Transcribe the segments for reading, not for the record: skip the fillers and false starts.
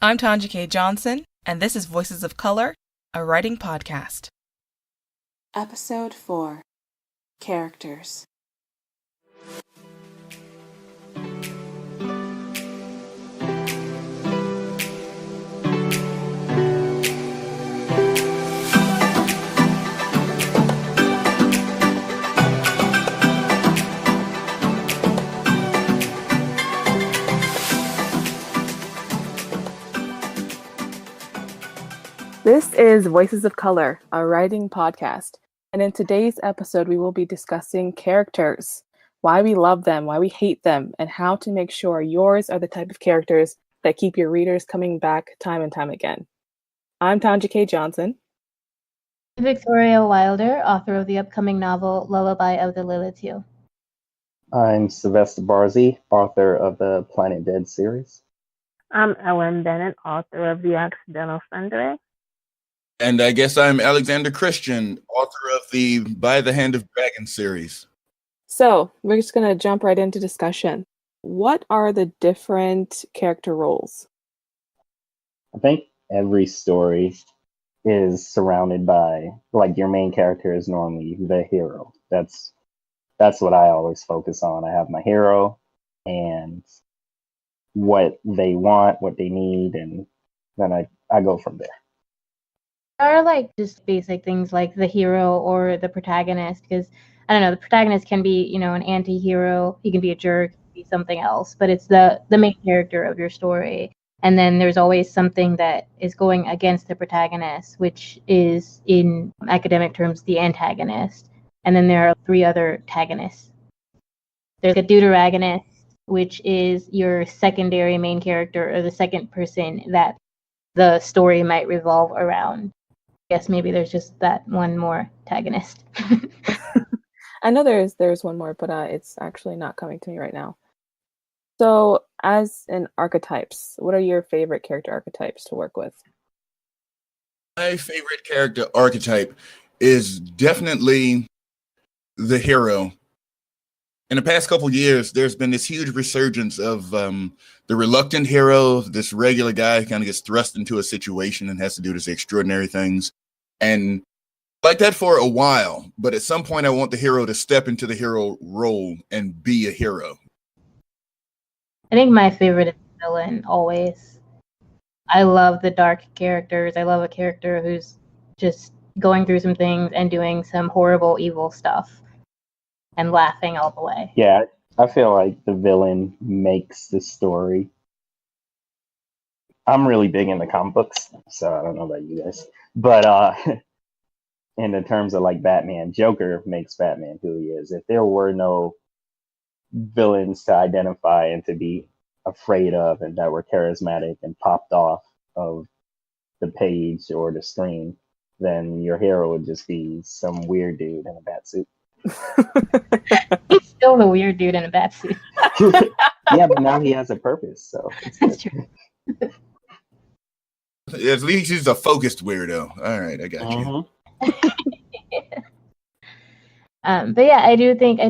I'm Tanja K. Johnson, and this is Voices of Color, a writing podcast. Episode 4, Characters. This is Voices of Color, a writing podcast. And in today's episode, we will be discussing characters, why we love them, why we hate them, and how to make sure yours are the type of characters that keep your readers coming back time and time again. I'm Tanja K. Johnson. Victoria Wilder, author of the upcoming novel Lullaby of the Lilithue. I'm Sylvester Barzy, author of the Planet Dead series. I'm Ellen Bennett, author of The Accidental Sunday. And I guess I'm Alexander Christian, author of the By the Hand of Dragon series. So we're just going to jump right into discussion. What are the different character roles? I think every story is surrounded by, like, your main character is normally the hero. That's what I always focus on. I have my hero and what they want, what they need, and then I go from there. There are like just basic things like the hero or the protagonist, because I don't know, the protagonist can be, an anti-hero, he can be a jerk, he can be something else, but it's the main character of your story. And then there's always something that is going against the protagonist, which is in academic terms the antagonist. And then there are 3 other antagonists. There's a deuteragonist, which is your secondary main character or the second person that the story might revolve around. I guess maybe there's just that one more antagonist. I know there's one more, but it's actually not coming to me right now. So, as in archetypes, what are your favorite character archetypes to work with? My favorite character archetype is definitely the hero. In the past couple years, there's been this huge resurgence of the reluctant hero, this regular guy who kind of gets thrust into a situation and has to do these extraordinary things. And like that for a while, but at some point I want the hero to step into the hero role and be a hero. I think my favorite is the villain, always. I love the dark characters. I love a character who's just going through some things and doing some horrible, evil stuff and laughing all the way. Yeah, I feel like the villain makes the story. I'm really big into comic books, so I don't know about you guys. But in the terms of like Batman, Joker makes Batman who he is. If there were no villains to identify and to be afraid of and that were charismatic and popped off of the page or the screen, then your hero would just be some weird dude in a bat suit. He's still the weird dude in a bat suit. Yeah, but now he has a purpose, so That's true. At least he's a focused weirdo. All right, I got you. But yeah, I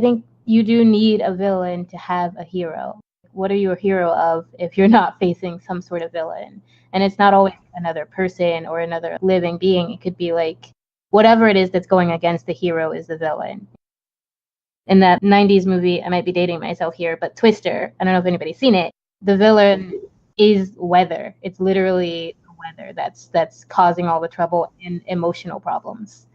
think you do need a villain to have a hero. What are you a hero of if you're not facing some sort of villain? And it's not always another person or another living being. It could be like whatever it is that's going against the hero is the villain. In that 90s movie, I might be dating myself here, but Twister, I don't know if anybody's seen it, the villain is weather. It's literally the weather that's causing all the trouble and emotional problems.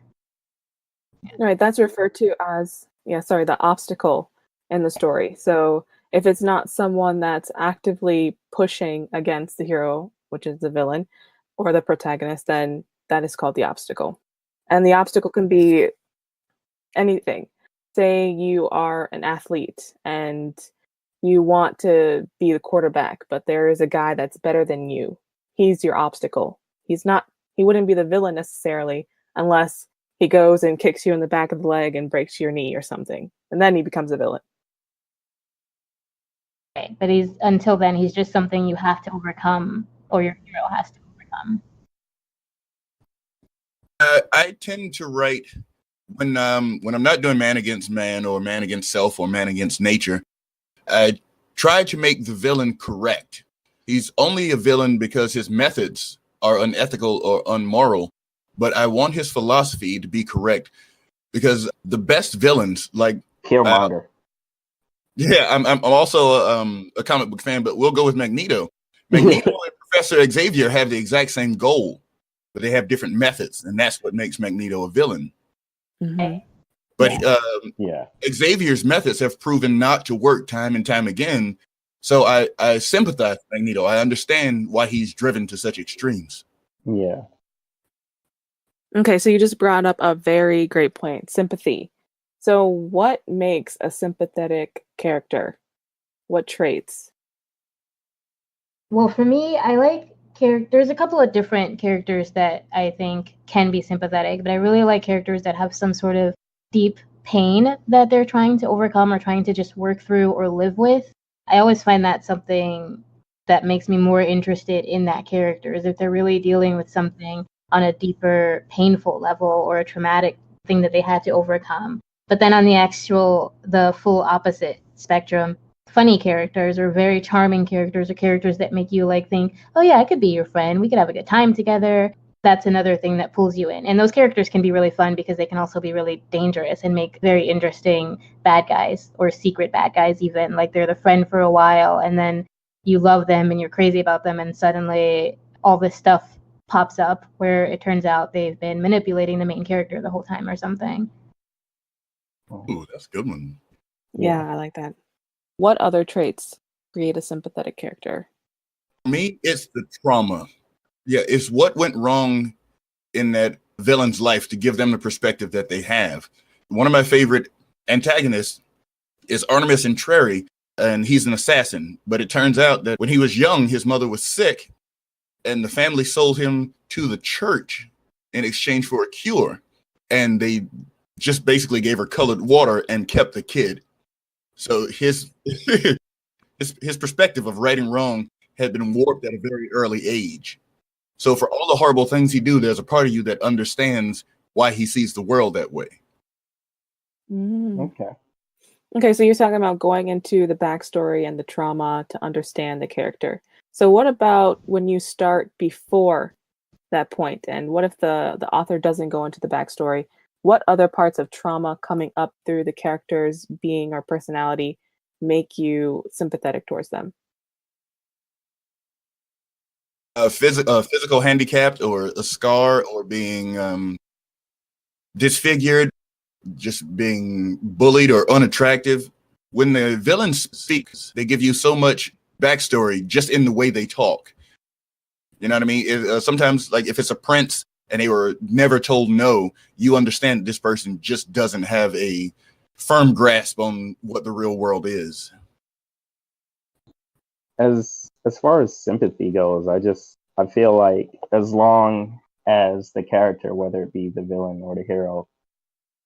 Right, that's referred to as, the obstacle in the story. So if it's not someone that's actively pushing against the hero, which is the villain, or the protagonist, then that is called the obstacle. And the obstacle can be anything. Say you are an athlete and you want to be the quarterback, but there is a guy that's better than you. He's your obstacle. He wouldn't be the villain necessarily unless he goes and kicks you in the back of the leg and breaks your knee or something. And then he becomes a villain. Right. But until then, he's just something you have to overcome, or your hero has to overcome. I tend to write when I'm not doing man against man or man against self or man against nature. I try to make the villain correct. He's only a villain because his methods are unethical or unmoral, but I want his philosophy to be correct because the best villains, like Killmonger. yeah, I'm also a comic book fan, but we'll go with Magneto. Magneto and Professor Xavier have the exact same goal, but they have different methods, and that's what makes Magneto a villain. Mhm. But Yeah. Xavier's methods have proven not to work time and time again. So I sympathize with Magneto. I understand why he's driven to such extremes. Yeah. Okay, so you just brought up a very great point, sympathy. So what makes a sympathetic character? What traits? Well, for me, I like there's a couple of different characters that I think can be sympathetic, but I really like characters that have some sort of deep pain that they're trying to overcome or trying to just work through or live with. I always find that something that makes me more interested in that character is if they're really dealing with something on a deeper, painful level or a traumatic thing that they had to overcome. But then on the full opposite spectrum, funny characters or very charming characters or characters that make you like think, oh yeah, I could be your friend. We could have a good time together. That's another thing that pulls you in. And those characters can be really fun because they can also be really dangerous and make very interesting bad guys or secret bad guys even. Like they're the friend for a while and then you love them and you're crazy about them and suddenly all this stuff pops up where it turns out they've been manipulating the main character the whole time or something. Ooh, that's a good one. Yeah, I like that. What other traits create a sympathetic character? For me, it's the trauma. Yeah, it's what went wrong in that villain's life to give them the perspective that they have. One of my favorite antagonists is Artemis Entreri, and he's an assassin. But it turns out that when he was young, his mother was sick, and the family sold him to the church in exchange for a cure. And they just basically gave her colored water and kept the kid. So his his perspective of right and wrong had been warped at a very early age. So for all the horrible things he do, there's a part of you that understands why he sees the world that way. Okay. Okay, so you're talking about going into the backstory and the trauma to understand the character. So what about when you start before that point? And what if the author doesn't go into the backstory? What other parts of trauma coming up through the character's being or personality make you sympathetic towards them? Physical handicapped or a scar or being disfigured, just being bullied or unattractive. When the villains speak, they give you so much backstory just in the way they talk. You know what I mean? Sometimes, like if it's a prince and they were never told no, you understand that this person just doesn't have a firm grasp on what the real world is. As far as sympathy goes, I feel like as long as the character, whether it be the villain or the hero,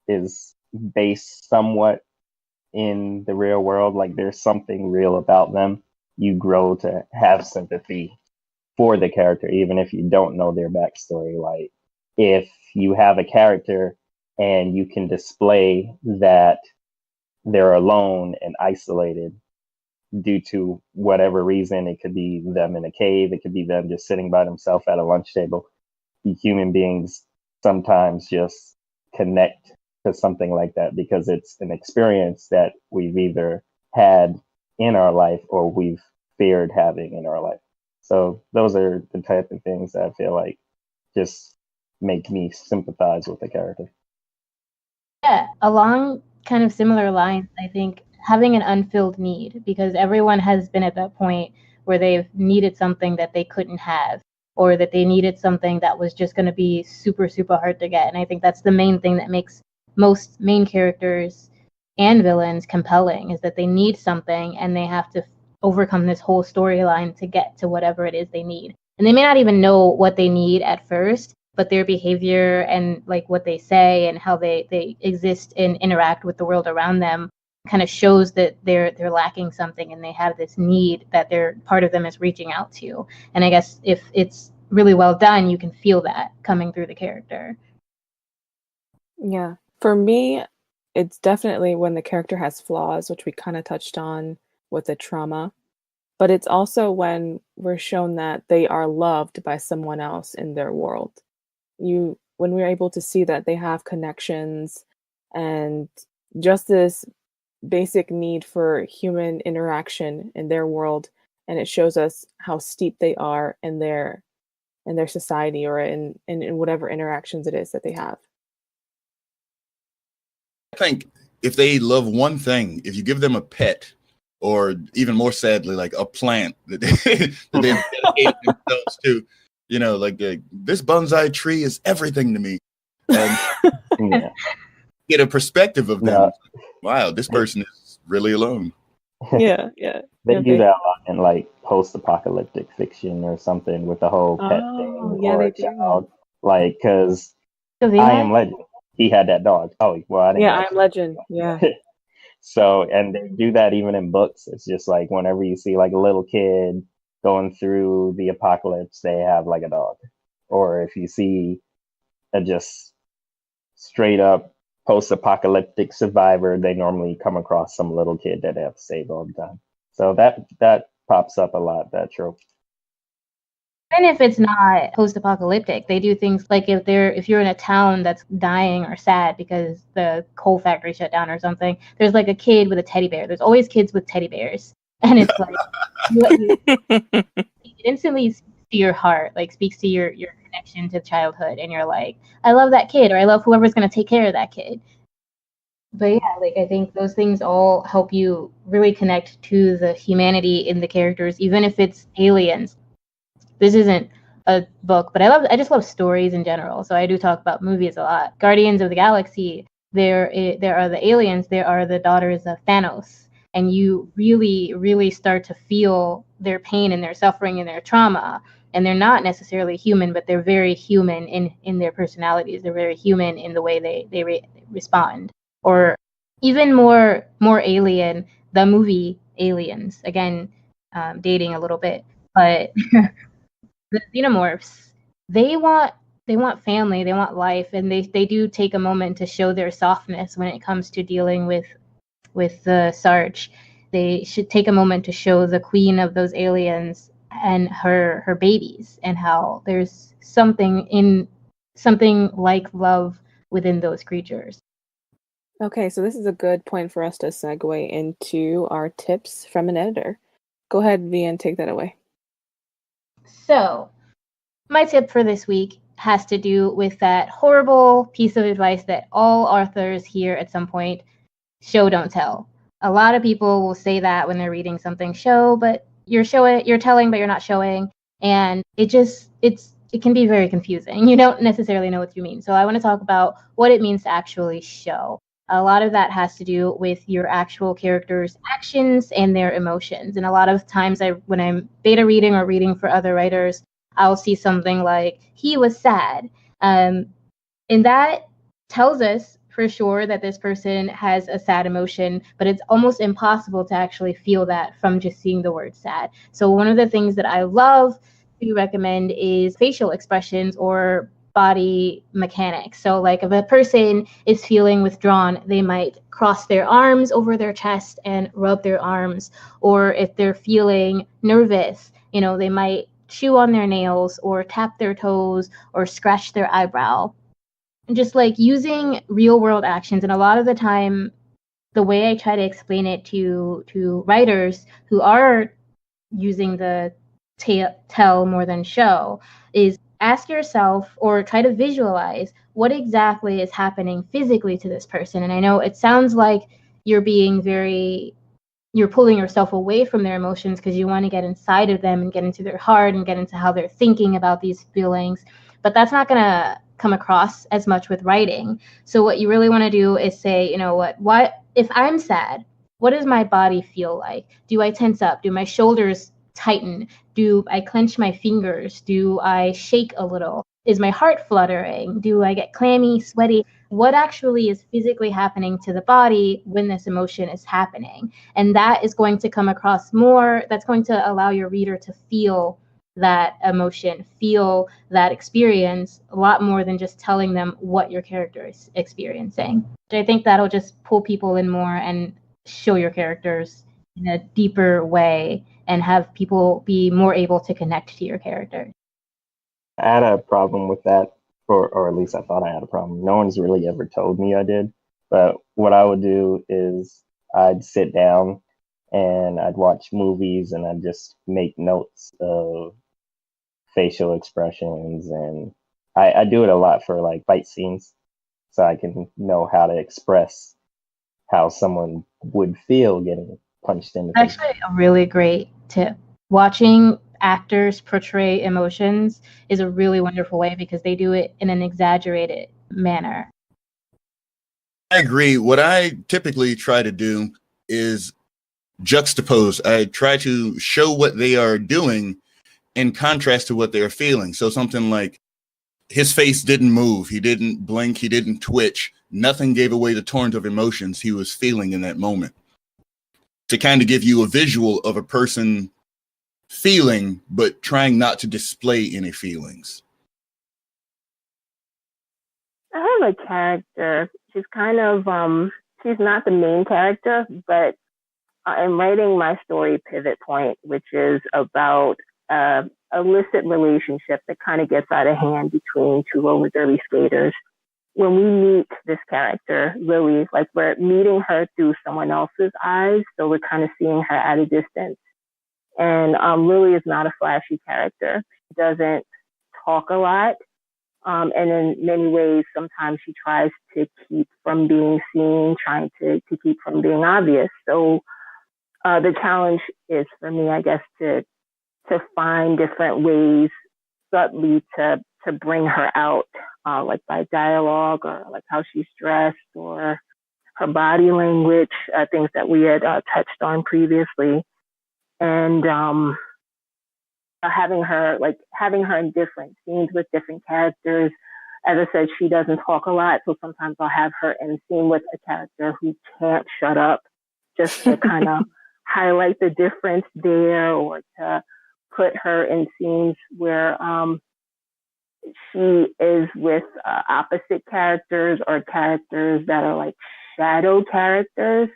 is based somewhat in the real world, like there's something real about them, you grow to have sympathy for the character, even if you don't know their backstory. Like if you have a character and you can display that they're alone and isolated due to whatever reason, it could be them in a cave, it could be them just sitting by themselves at a lunch table. Human beings sometimes just connect to something like that because it's an experience that we've either had in our life or we've feared having in our life. So those are the type of things that I feel like just make me sympathize with the character. Yeah, along kind of similar lines, I think having an unfilled need because everyone has been at that point where they've needed something that they couldn't have or that they needed something that was just going to be super, super hard to get. And I think that's the main thing that makes most main characters and villains compelling is that they need something and they have to overcome this whole storyline to get to whatever it is they need. And they may not even know what they need at first, but their behavior and like what they say and how they exist and interact with the world around them kind of shows that they're lacking something and they have this need that they're part of them is reaching out to. And I guess if it's really well done, you can feel that coming through the character. Yeah. For me, it's definitely when the character has flaws, which we kind of touched on with the trauma. but it's also when we're shown that they are loved by someone else in their world. When we're able to see that they have connections and just this basic need for human interaction in their world, and it shows us how steep they are in their society or in whatever interactions it is that they have. I think if they love one thing, if you give them a pet, or even more sadly, like a plant that they've dedicated themselves to, like this bonsai tree is everything to me, and Yeah. get a perspective of them. No, Wow, this person is really alone. Yeah. they do that a lot in like post-apocalyptic fiction or something with the whole pet Oh, thing yeah, or they a do. child. Like, because Because I Am Legend, he had that dog. Oh, well, I didn't Yeah, watch I'm Legend. it. Yeah. So, and they do that even in books. It's just like whenever you see like a little kid going through the apocalypse, they have like a dog. Or if you see a just straight up post-apocalyptic survivor, they normally come across some little kid that they have to save all the time. So that pops up a lot, that trope. And if it's not post-apocalyptic, they do things like if you're in a town that's dying or sad because the coal factory shut down or something, there's like a kid with a teddy bear. There's always kids with teddy bears, and it's like it instantly speaks to your heart, like speaks to your connection to childhood, and you're like, I love that kid, or I love whoever's gonna take care of that kid. But yeah, like I think those things all help you really connect to the humanity in the characters, even if it's aliens. This isn't a book, but I just love stories in general. So I do talk about movies a lot. Guardians of the Galaxy, there are the aliens, there are the daughters of Thanos, and you really, really start to feel their pain and their suffering and their trauma. And they're not necessarily human, but they're very human in their personalities. They're very human in the way they respond. Or even more alien, the movie Aliens. Again, dating a little bit, but the xenomorphs, they want family, they want life, and they do take a moment to show their softness when it comes to dealing with the Sarge. They should take a moment to show the queen of those aliens and her babies, and how there's something like love within those creatures. Okay, so this is a good point for us to segue into our tips from an editor. Go ahead, Vian, take that away. So, my tip for this week has to do with that horrible piece of advice that all authors hear at some point: show, don't tell. A lot of people will say that when they're reading something: show, but you're telling, but you're not showing. And it can be very confusing. You don't necessarily know what you mean. So I want to talk about what it means to actually show. A lot of that has to do with your actual characters' actions and their emotions. And a lot of times when I'm beta reading or reading for other writers, I'll see something like, he was sad. And that tells us for sure that this person has a sad emotion, but it's almost impossible to actually feel that from just seeing the word sad. So one of the things that I love to recommend is facial expressions or body mechanics. So like if a person is feeling withdrawn, they might cross their arms over their chest and rub their arms. Or if they're feeling nervous, they might chew on their nails or tap their toes or scratch their eyebrow. And just like using real world actions. And a lot of the time, the way I try to explain it to writers who are using the tell more than show is ask yourself or try to visualize what exactly is happening physically to this person. And I know it sounds like you're pulling yourself away from their emotions because you want to get inside of them and get into their heart and get into how they're thinking about these feelings. But that's not going to come across as much with writing. So what you really want to do is say, what if I'm sad, what does my body feel like? Do I tense up? Do my shoulders tighten? Do I clench my fingers? Do I shake a little? Is my heart fluttering? Do I get clammy, sweaty? What actually is physically happening to the body when this emotion is happening? And that is going to come across more. That's going to allow your reader to feel that emotion, feel that experience a lot more than just telling them what your character is experiencing. I think that'll just pull people in more and show your characters in a deeper way and have people be more able to connect to your character. I had a problem with that, or at least I thought I had a problem. No one's really ever told me I did. But what I would do is I'd sit down and I'd watch movies and I'd just make notes of facial expressions. And I do it a lot for like fight scenes so I can know how to express how someone would feel getting punched in the face. Actually, a really great tip. Watching actors portray emotions is a really wonderful way because they do it in an exaggerated manner. I agree. What I typically try to do is juxtapose. I try to show what they are doing in contrast to what they're feeling. So something like his face didn't move, he didn't blink, he didn't twitch. Nothing gave away the torrent of emotions he was feeling in that moment. To kind of give you a visual of a person feeling, but trying not to display any feelings. I have a character. She's kind of she's not the main character, but I'm writing my story Pivot Point, which is about illicit relationship that kind of gets out of hand between two roller derby skaters. When we meet this character, Lily, like we're meeting her through someone else's eyes, so we're kind of seeing her at a distance. And Lily is not a flashy character. She doesn't talk a lot. And in many ways, sometimes she tries to keep from being seen, trying to keep from being obvious. So the challenge is for me, I guess, to find different ways subtly to bring her out, like by dialogue or like how she's dressed or her body language, things that we had touched on previously. And having her in different scenes with different characters. As I said, she doesn't talk a lot, so sometimes I'll have her in scene with a character who can't shut up, just to kind of highlight the difference there, or to put her in scenes where she is with opposite characters or characters that are like shadow characters,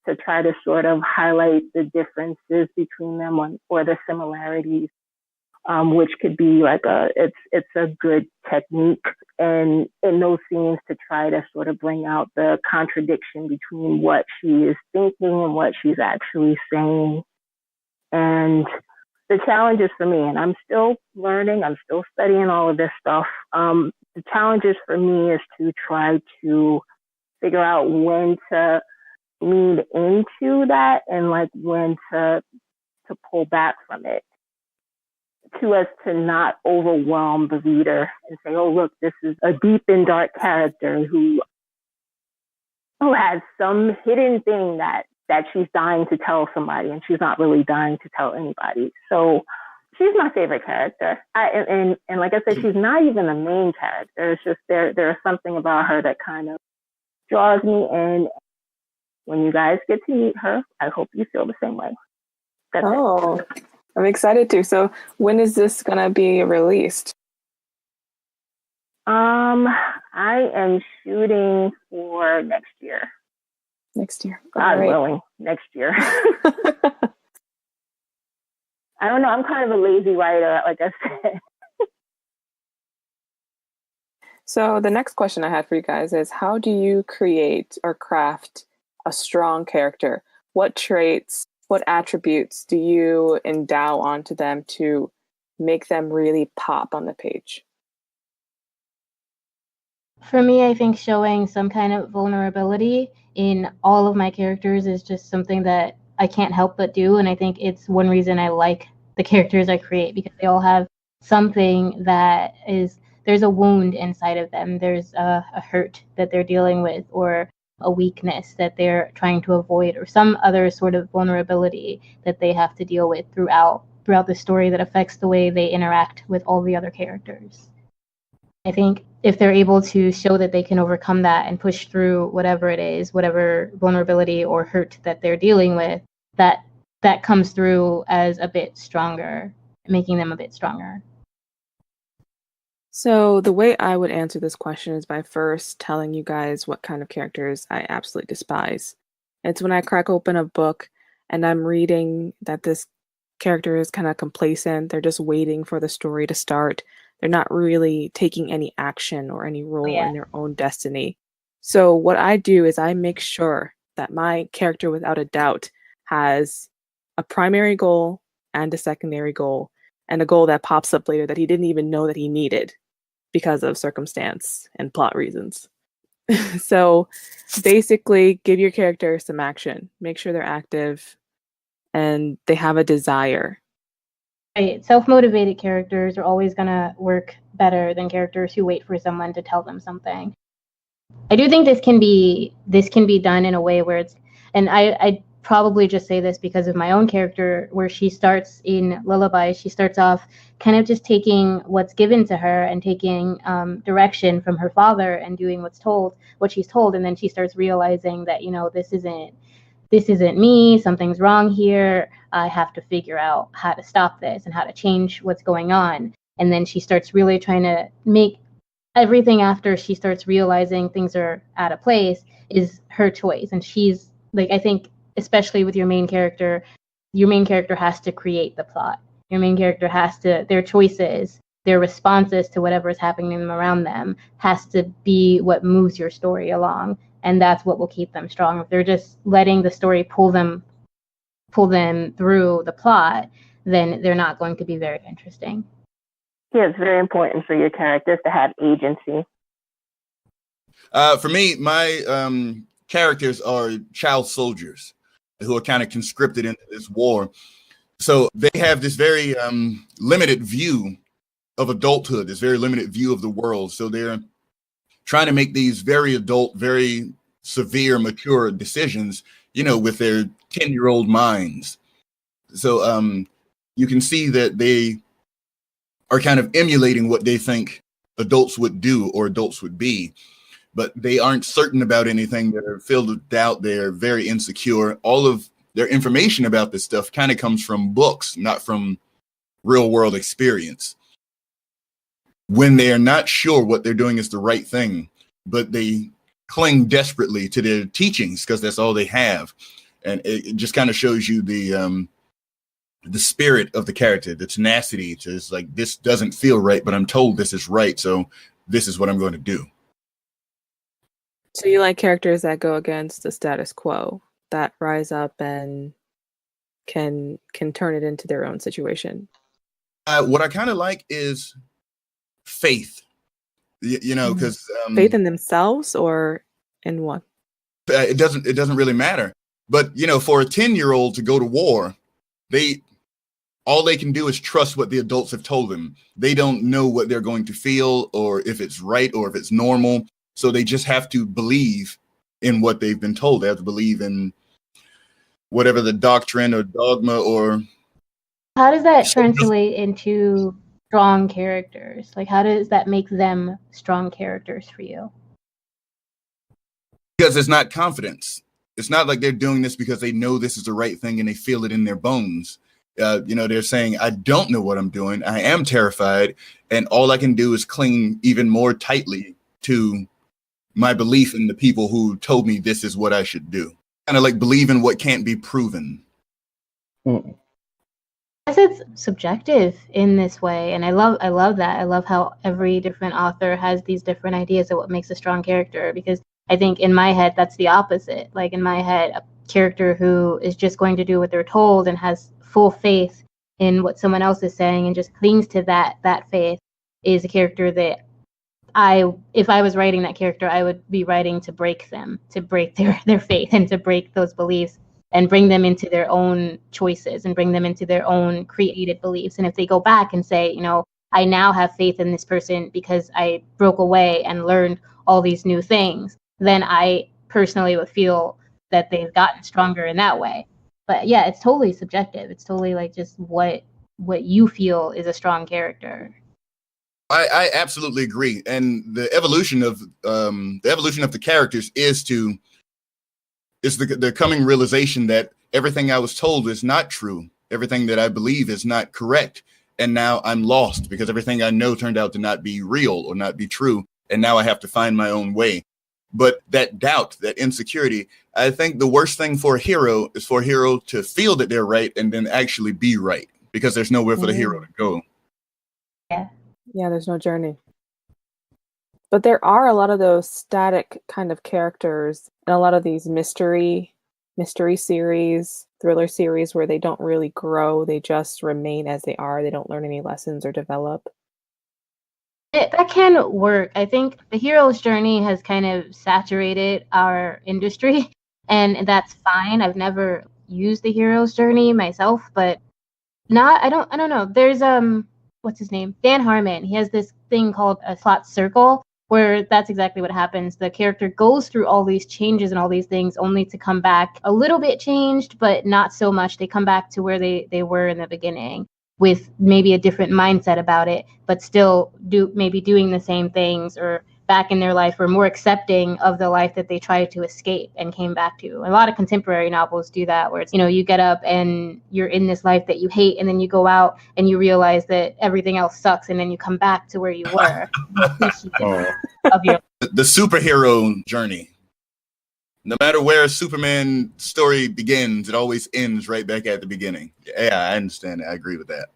to try to sort of highlight the differences between them or the similarities, which could be like it's a good technique, and in those scenes to try to sort of bring out the contradiction between what she is thinking and what she's actually saying. And the challenges for me, and I'm still learning, I'm still studying all of this stuff. The challenges for me is to try to figure out when to lean into that and like when to pull back from it, so as to not overwhelm the reader and say, oh, look, this is a deep and dark character who has some hidden thing that she's dying to tell somebody, and she's not really dying to tell anybody. So she's my favorite character. And like I said, she's not even the main character. It's just there's something about her that kind of draws me in. When you guys get to meet her, I hope you feel the same way. That's it. I'm excited too. So when is this going to be released? I am shooting for next year. Next year. God willing, next year. I don't know. I'm kind of a lazy writer, like I said. So the next question I had for you guys is, how do you create or craft a strong character? What traits, what attributes do you endow onto them to make them really pop on the page? For me, I think showing some kind of vulnerability in all of my characters is just something that I can't help but do. And I think it's one reason I like the characters I create, because they all have something that there's a wound inside of them. There's a hurt that they're dealing with, or a weakness that they're trying to avoid, or some other sort of vulnerability that they have to deal with throughout the story that affects the way they interact with all the other characters. I think if they're able to show that they can overcome that and push through whatever it is, whatever vulnerability or hurt that they're dealing with, that comes through as a bit stronger, making them a bit stronger. So the way I would answer this question is by first telling you guys what kind of characters I absolutely despise. It's when I crack open a book and I'm reading that this character is kind of complacent. They're just waiting for the story to start. They're not really taking any action or any role in their own destiny. So what I do is I make sure that my character, without a doubt, has a primary goal and a secondary goal, and a goal that pops up later that he didn't even know that he needed because of circumstance and plot reasons. So basically, give your character some action. Make sure they're active and they have a desire. Right. Self-motivated characters are always going to work better than characters who wait for someone to tell them something. I do think this can be done in a way where it's, and I probably just say this because of my own character, where she starts in Lullaby, she starts off kind of just taking what's given to her and taking direction from her father and doing what she's told, and then she starts realizing that, you know, this isn't me, something's wrong here, I have to figure out how to stop this and how to change what's going on. And then she starts really trying to make everything, after she starts realizing things are out of place, is her choice. And she's like, I think, especially with your main character has to create the plot. Your main character has to, their choices, their responses to whatever is happening around them has to be what moves your story along. And that's what will keep them strong. If they're just letting the story pull them through the plot, then they're not going to be very interesting. Yeah, it's very important for your characters to have agency. For me, my characters are child soldiers who are kind of conscripted into this war. So they have this very limited view of adulthood, this very limited view of the world. So they're trying to make these very adult, very severe, mature decisions, you know, with their 10-year-old minds. So you can see that they are kind of emulating what they think adults would do or adults would be, but they aren't certain about anything. They're filled with doubt. They're very insecure. All of their information about this stuff kind of comes from books, not from real world experience. When they are not sure what they're doing is the right thing, but they cling desperately to their teachings because that's all they have. And it just kind of shows you the spirit of the character, the tenacity. It's like, this doesn't feel right, but I'm told this is right, so this is what I'm going to do. So you like characters that go against the status quo, that rise up and can turn it into their own situation. What I kind of like is faith. You know, because faith in themselves or in what? It doesn't really matter. But you know, for a 10-year-old to go to war, all they can do is trust what the adults have told them. They don't know what they're going to feel or if it's right or if it's normal. So they just have to believe in what they've been told. They have to believe in whatever the doctrine or dogma or... How does that translate into strong characters? Like, how does that make them strong characters for you? Because it's not confidence. It's not like they're doing this because they know this is the right thing and they feel it in their bones. You know, they're saying, I don't know what I'm doing. I am terrified. And all I can do is cling even more tightly to my belief in the people who told me this is what I should do. Kind of like believe in what can't be proven. I guess it's subjective in this way. And I love that. I love how every different author has these different ideas of what makes a strong character, because I think in my head, that's the opposite. Like in my head, a character who is just going to do what they're told and has full faith in what someone else is saying and just clings to that faith is a character that if I was writing that character, I would be writing to break them, to break their faith and to break those beliefs and bring them into their own choices and bring them into their own created beliefs. And if they go back and say, you know, I now have faith in this person because I broke away and learned all these new things, then I personally would feel that they've gotten stronger in that way. But yeah, it's totally subjective. It's totally like just what you feel is a strong character. I absolutely agree. And the evolution of the characters is the coming realization that everything I was told is not true. Everything that I believe is not correct. And now I'm lost because everything I know turned out to not be real or not be true. And now I have to find my own way. But that doubt, that insecurity, I think the worst thing for a hero is for a hero to feel that they're right and then actually be right, because there's nowhere for the hero to go. Yeah. Yeah, there's no journey. But there are a lot of those static kind of characters and a lot of these mystery series, thriller series where they don't really grow, they just remain as they are. They don't learn any lessons or develop. That can work. I think the hero's journey has kind of saturated our industry, and that's fine. I've never used the hero's journey myself, but I don't know. There's what's his name? Dan Harmon. He has this thing called a plot circle where that's exactly what happens. The character goes through all these changes and all these things only to come back a little bit changed, but not so much. They come back to where they were in the beginning, with maybe a different mindset about it, but still doing the same things, or back in their life, or more accepting of the life that they tried to escape and came back to. A lot of contemporary novels do that, where it's, you get up and you're in this life that you hate, and then you go out and you realize that everything else sucks, and then you come back to where you were. Of your The superhero journey. No matter where Superman story begins, it always ends right back at the beginning. Yeah, I understand. I agree with that.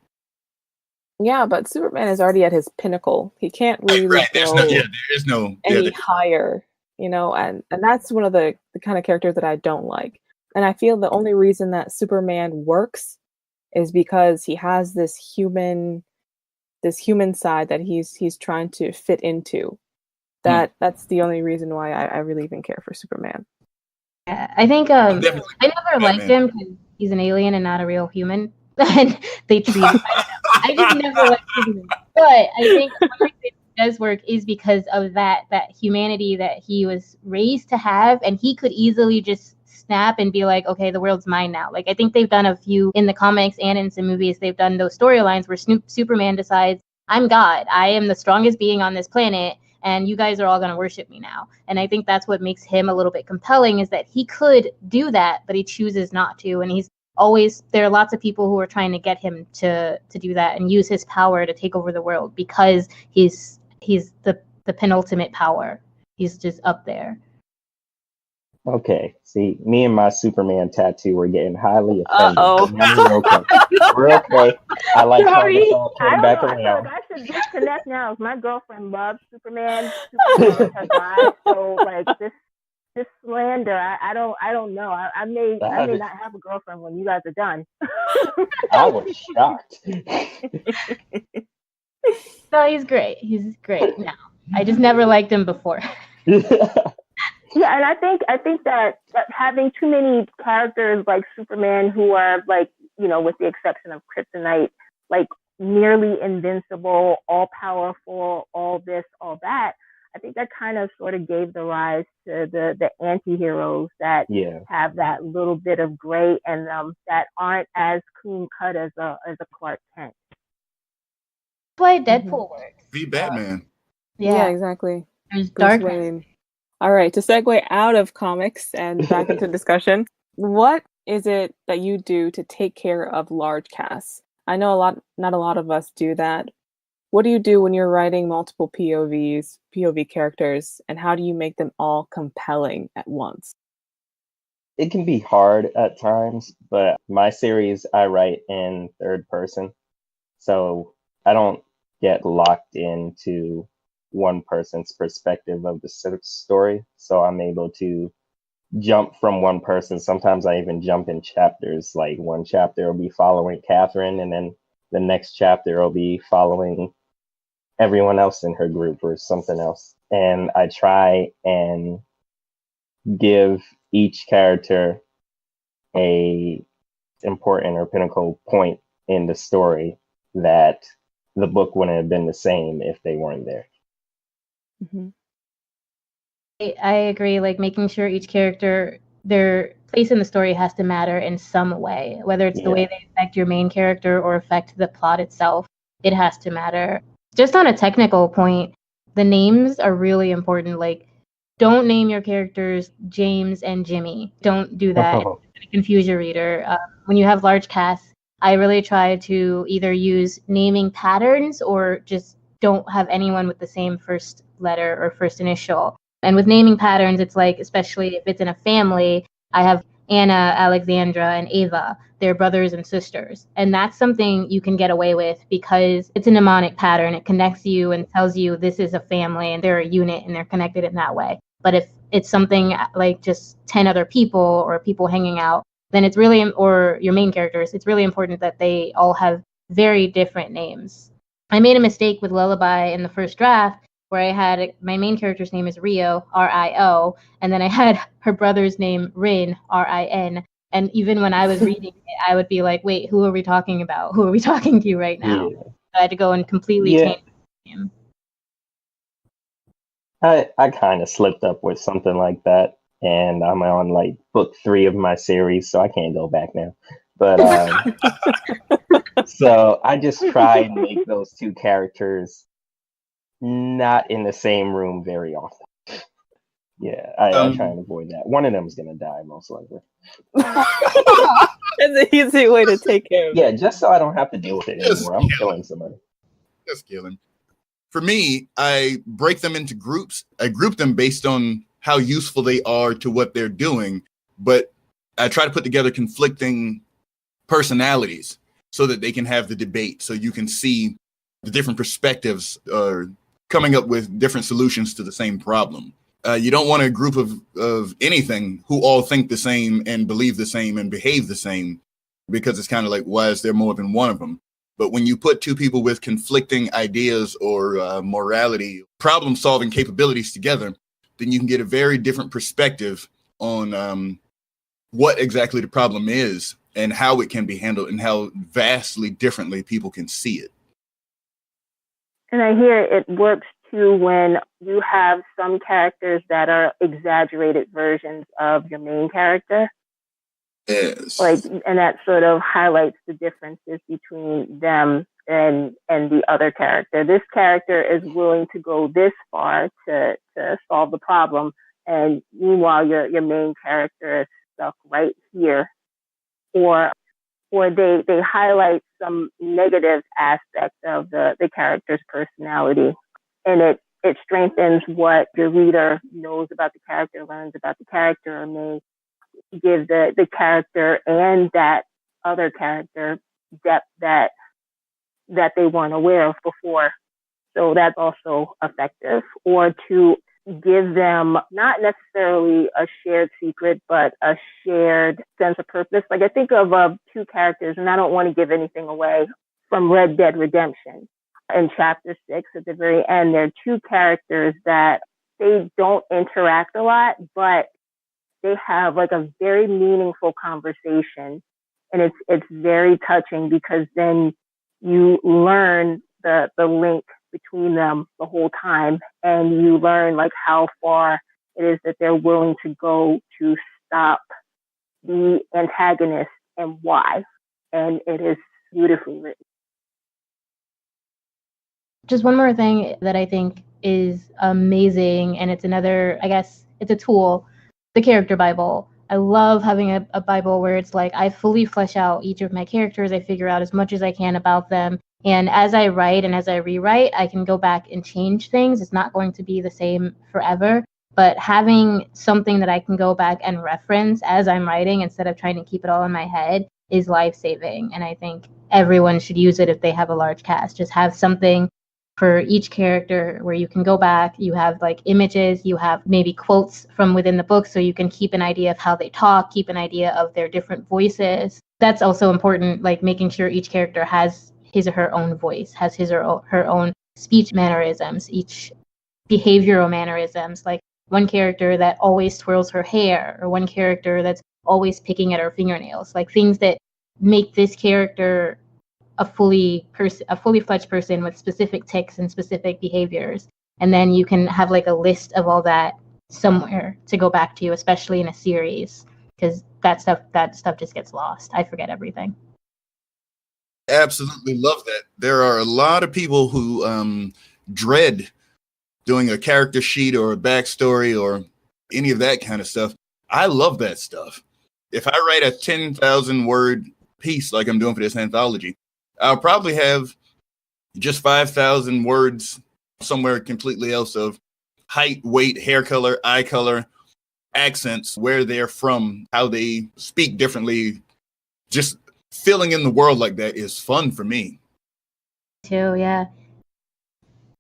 Yeah, but Superman is already at his pinnacle. He can't really Right. go There is no any higher, and that's one of the kind of characters that I don't like. And I feel the only reason that Superman works is because he has this human side that he's trying to fit into. That's the only reason why I really even care for Superman. I think I never liked him because he's an alien and not a real human. And they treat him. I just never liked him. But I think one reason it does work is because of that humanity that he was raised to have, and he could easily just snap and be like, okay, the world's mine now. Like, I think they've done a few in the comics and in some movies. They've done those storylines where Superman decides, I'm God. I am the strongest being on this planet, and you guys are all going to worship me now. And I think that's what makes him a little bit compelling, is that he could do that, but he chooses not to. And there are lots of people who are trying to get him to do that and use his power to take over the world, because he's the penultimate power. He's just up there. Okay, see, me and my Superman tattoo were getting highly offended. Uh-oh. We're okay. We're okay. I like how Sorry. this all came back I feel around. like I should disconnect now. My girlfriend loves Superman. Superman is her god. So like this slander, I don't know. I may not have a girlfriend when you guys are done. I was shocked. No, he's great. He's great now. I just never liked him before. Yeah, and I think that having too many characters like Superman who are like, with the exception of Kryptonite, like nearly invincible, all powerful, all this, all that, I think that kind of sort of gave the rise to the anti-heroes that have that little bit of gray in them, that aren't as clean cut as a Clark Kent. That's why Deadpool works. Be Batman. Yeah, exactly. There's Bruce dark. Wayne. All right, to segue out of comics and back into discussion, what is it that you do to take care of large casts? I know not a lot of us do that. What do you do when you're writing multiple POV characters, and how do you make them all compelling at once? It can be hard at times, but my series I write in third person, so I don't get locked into one person's perspective of the story. So I'm able to jump from one person. Sometimes I even jump in chapters. Like one chapter will be following Catherine, and then the next chapter will be following everyone else in her group or something else. And I try and give each character a important or pinnacle point in the story that the book wouldn't have been the same if they weren't there. Mm-hmm. I agree. Like, making sure each character, their place in the story has to matter in some way, whether it's the way they affect your main character or affect the plot itself. It has to matter. Just on a technical point, the names are really important. Like, don't name your characters James and Jimmy. Don't do that. It's going to confuse your reader. When you have large casts, I really try to either use naming patterns or just don't have anyone with the same first letter or first initial. And with naming patterns, it's like, especially if it's in a family, I have Anna, Alexandra, and Ava. They're brothers and sisters. And that's something you can get away with because it's a mnemonic pattern. It connects you and tells you this is a family and they're a unit and they're connected in that way. But if it's something like just 10 other people or people hanging out, then it's really, or your main characters, it's really important that they all have very different names. I made a mistake with Lullaby in the first draft where I had my main character's name is Rio, R-I-O, and then I had her brother's name Rin, R-I-N. And even when I was reading it, I would be like, wait, who are we talking about? Who are we talking to right now? Yeah. I had to go and completely Yeah. change the name. I kind of slipped up with something like that, and I'm on like book 3 of my series, so I can't go back now. But so I just try and make those two characters not in the same room very often. Yeah, I try and avoid that. One of them is gonna die most likely. It's an easy way to take care of Yeah, it. just so I don't have to deal with it Just anymore. I'm killing somebody. Just killing. For me, I break them into groups. I group them based on how useful they are to what they're doing, but I try to put together conflicting personalities so that they can have the debate, so you can see the different perspectives or coming up with different solutions to the same problem. You don't want a group of anything who all think the same and believe the same and behave the same, because it's kind of like, why is there more than one of them? But when you put two people with conflicting ideas or morality, problem-solving capabilities together, then you can get a very different perspective on what exactly the problem is and how it can be handled and how vastly differently people can see it. And I hear it works too when you have some characters that are exaggerated versions of your main character. Yes. Like, and that sort of highlights the differences between them and the other character. This character is willing to go this far to solve the problem, and meanwhile your main character is stuck right here. Or they highlight some negative aspect of the character's personality, and it strengthens what your reader knows about the character, learns about the character, or may give the character and that other character depth that they weren't aware of before. So that's also effective. Or to give them not necessarily a shared secret, but a shared sense of purpose. Like I think of two characters, and I don't want to give anything away, from Red Dead Redemption. In chapter 6 at the very end, there are two characters that they don't interact a lot, but they have like a very meaningful conversation, and it's very touching because then you learn the link between them the whole time, and you learn like how far it is that they're willing to go to stop the antagonist and why. And it is beautifully written. Just one more thing that I think is amazing, and it's another, I guess, it's a tool, the character Bible. I love having a Bible where it's like I fully flesh out each of my characters. I figure out as much as I can about them. And as I write and as I rewrite, I can go back and change things. It's not going to be the same forever. But having something that I can go back and reference as I'm writing instead of trying to keep it all in my head is life-saving. And I think everyone should use it if they have a large cast. Just have something for each character where you can go back, you have like images, you have maybe quotes from within the book so you can keep an idea of how they talk, keep an idea of their different voices. That's also important, like making sure each character has his or her own voice, has his or her own speech mannerisms, each behavioral mannerisms, like one character that always twirls her hair or one character that's always picking at her fingernails, like things that make this character a fully fledged person with specific tics and specific behaviors. And then you can have like a list of all that somewhere to go back to, especially in a series, because that stuff just gets lost. I forget everything. Absolutely love that. There are a lot of people who dread doing a character sheet or a backstory or any of that kind of stuff. I love that stuff. If I write a 10,000 word piece like I'm doing for this anthology, I'll probably have just 5,000 words somewhere completely else of height, weight, hair color, eye color, accents, where they're from, how they speak differently. Just filling in the world like that is fun for me. Too, yeah.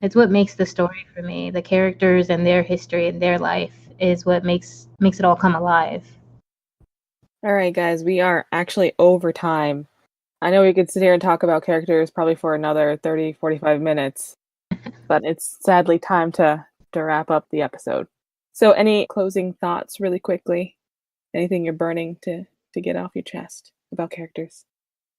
It's what makes the story for me. The characters and their history and their life is what makes it all come alive. All right, guys, we are actually over time. I know we could sit here and talk about characters probably for another 30, 45 minutes, but it's sadly time to wrap up the episode. So any closing thoughts really quickly? Anything you're burning to get off your chest about characters?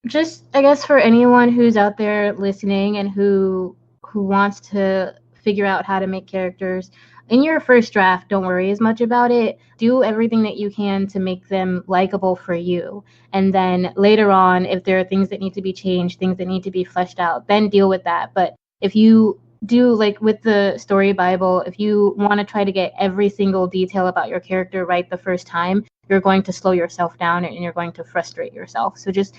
Just, I guess, for anyone who's out there listening and who wants to figure out how to make characters, in your first draft, don't worry as much about it. Do everything that you can to make them likable for you. And then later on, if there are things that need to be changed, things that need to be fleshed out, then deal with that. But if you do, like with the story Bible, if you want to try to get every single detail about your character right the first time, you're going to slow yourself down and you're going to frustrate yourself. So just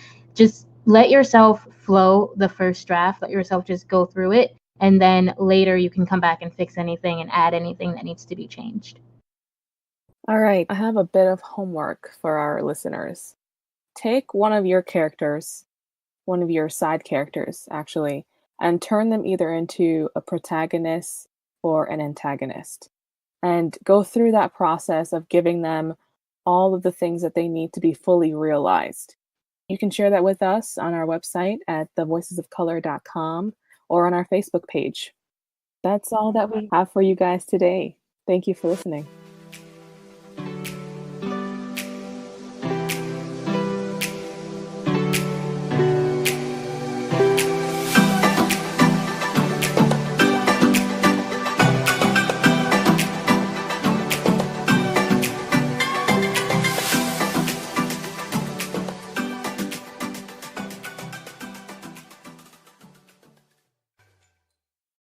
let yourself flow the first draft, let yourself just go through it, and then later you can come back and fix anything and add anything that needs to be changed. All right, I have a bit of homework for our listeners. Take one of your characters, one of your side characters actually, and turn them either into a protagonist or an antagonist. And go through that process of giving them all of the things that they need to be fully realized. You can share that with us on our website at thevoicesofcolor.com or on our Facebook page. That's all that we have for you guys today. Thank you for listening.